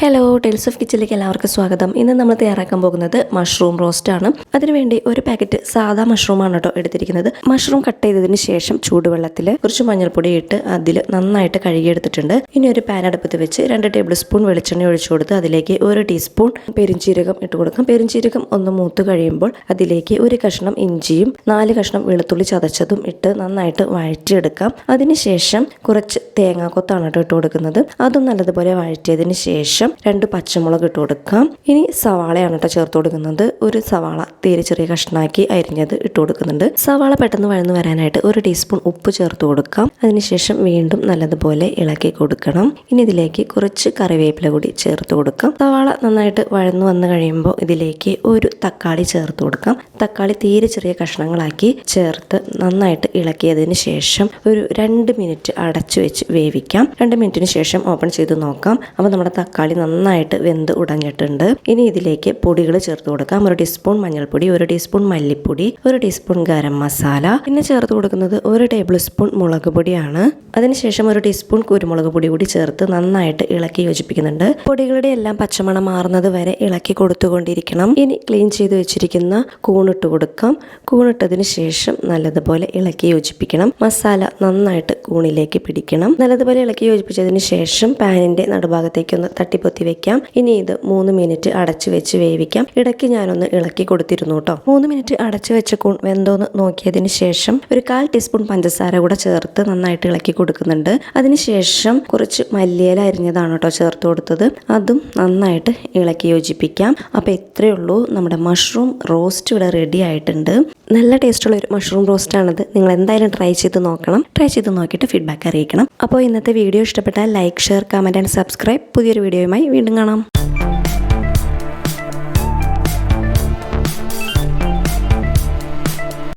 Hello, tales of കിച്ചണിലേക്ക് എല്ലാവർക്കും സ്വാഗതം. ഇന്ന് നമ്മൾ തയ്യാറാക്കാൻ പോകുന്നത് മഷ്റൂം റോസ്റ്റ് ആണ്. അതിനുവേണ്ടി ഒരു പാക്കറ്റ് സാധാ മഷ്റൂമാണ് കേട്ടോ എടുത്തിരിക്കുന്നത്. മഷ്റൂം കട്ട് ചെയ്തതിന് ശേഷം ചൂടുവെള്ളത്തിൽ കുറച്ച് മഞ്ഞൾപ്പൊടി ഇട്ട് അതിൽ നന്നായിട്ട് കഴുകിയെടുത്തിട്ടുണ്ട്. ഇനി ഒരു പാൻ അടുപ്പത്ത് വെച്ച് 2 ടേബിൾ സ്പൂൺ വെളിച്ചെണ്ണ ഒഴിച്ചു കൊടുത്ത് അതിലേക്ക് 1 ടീസ്പൂൺ പെരിഞ്ചീരകം ഇട്ട് കൊടുക്കാം. പെരിഞ്ചീരകം ഒന്ന് മൂത്ത് കഴിയുമ്പോൾ അതിലേക്ക് 1 കഷ്ണം ഇഞ്ചിയും 4 കഷ്ണം വെളുത്തുള്ളി ചതച്ചതും ഇട്ട് നന്നായിട്ട് വഴറ്റിയെടുക്കാം. അതിനുശേഷം കുറച്ച് തേങ്ങാക്കൊത്താണ് കേട്ടോ ഇട്ട് കൊടുക്കുന്നത്. അതും നല്ലതുപോലെ വഴറ്റിയതിന് ശേഷം 2 പച്ചമുളക് ഇട്ട് കൊടുക്കാം. ഇനി സവാളയാണ് കേട്ടോ ചേർത്ത് കൊടുക്കുന്നത്. ഒരു സവാള തീരെ ചെറിയ കഷ്ണാക്കി അരിഞ്ഞത് ഇട്ട് കൊടുക്കുന്നുണ്ട്. സവാള പെട്ടെന്ന് വഴന്നു വരാനായിട്ട് 1 ടീസ്പൂൺ ഉപ്പ് ചേർത്ത് കൊടുക്കാം. അതിനുശേഷം വീണ്ടും നല്ലതുപോലെ ഇളക്കി കൊടുക്കണം. ഇനി ഇതിലേക്ക് കുറച്ച് കറിവേപ്പില കൂടി ചേർത്ത് കൊടുക്കാം. സവാള നന്നായിട്ട് വഴന്നു വന്നു കഴിയുമ്പോൾ ഇതിലേക്ക് 1 തക്കാളി ചേർത്ത് കൊടുക്കാം. തക്കാളി തീരെ ചെറിയ കഷ്ണങ്ങളാക്കി ചേർത്ത് നന്നായിട്ട് ഇളക്കിയതിന് ശേഷം ഒരു 2 മിനിറ്റ് അടച്ചു വെച്ച് വേവിക്കാം. 2 മിനിറ്റിന് ശേഷം ഓപ്പൺ ചെയ്ത് നോക്കാം. അപ്പോൾ നമ്മുടെ തക്കാളി നന്നായിട്ട് വെന്ത് ഉടഞ്ഞിട്ടുണ്ട്. ഇനി ഇതിലേക്ക് പൊടികൾ ചേർത്ത് കൊടുക്കാം. 1 ടീസ്പൂൺ മഞ്ഞൾപ്പൊടി, 1 ടീസ്പൂൺ മല്ലിപ്പൊടി, 1 ടീസ്പൂൺ ഗരം മസാല, പിന്നെ ചേർത്ത് കൊടുക്കുന്നത് 1 ടേബിൾ സ്പൂൺ മുളക് പൊടിയാണ്. അതിനുശേഷം 1 ടീസ്പൂൺ കുരുമുളക് പൊടി കൂടി ചേർത്ത് നന്നായിട്ട് ഇളക്കി യോജിപ്പിക്കുന്നുണ്ട്. പൊടികളുടെ എല്ലാം പച്ചമണം മാറുന്നത് വരെ ഇളക്കി കൊടുത്തുകൊണ്ടിരിക്കണം. ഇനി ക്ലീൻ ചെയ്ത് വെച്ചിരിക്കുന്ന കൂണിട്ട് കൊടുക്കാം. കൂണിട്ടതിന് ശേഷം നല്ലതുപോലെ ഇളക്കി യോജിപ്പിക്കണം. മസാല നന്നായിട്ട് കൂണിലേക്ക് പിടിക്കണം. നല്ലതുപോലെ ഇളക്കി യോജിപ്പിച്ചതിന് ശേഷം പാനിന്റെ നടുഭാഗത്തേക്കൊന്ന് തട്ടിപ്പൊത്തി വെക്കാം. ഇനി ഇത് 3 മിനിറ്റ് അടച്ചു വെച്ച് വേവിക്കാം. ഇടയ്ക്ക് ഞാനൊന്ന് ഇളക്കി കൊടുത്തിരുന്നു കേട്ടോ. 3 മിനിറ്റ് അടച്ചു വെച്ച കൂൺ വെന്തോന്ന് നോക്കിയതിന് ശേഷം ഒരു 1/4 ടീസ്പൂൺ പഞ്ചസാര കൂടെ ചേർത്ത് നന്നായിട്ട് ഇളക്കി കൊടുക്കുന്നുണ്ട്. അതിനുശേഷം കുറച്ച് മല്ലിയില അരിഞ്ഞതാണ് കേട്ടോ ചേർത്ത് കൊടുത്തത്. അതും നന്നായിട്ട് ഇളക്കി യോജിപ്പിക്കാം. അപ്പോൾ ഇത്രയേ ഉള്ളൂ, നമ്മുടെ മഷ്റൂം റോസ്റ്റ് ഇവിടെ റെഡി ആയിട്ടുണ്ട്. നല്ല ടേസ്റ്റുള്ള ഒരു മഷ്റൂം റോസ്റ്റാണിത്. നിങ്ങൾ എന്തായാലും ട്രൈ ചെയ്ത് നോക്കണം. ട്രൈ ചെയ്ത് നോക്കിയിട്ട് ഫീഡ്ബാക്ക് അറിയിക്കണം. അപ്പോൾ ഇന്നത്തെ വീഡിയോ ഇഷ്ടപ്പെട്ടാൽ like, share, comment and subscribe. പുതിയൊരു വീഡിയോയുമായി വീണ്ടും കാണാം.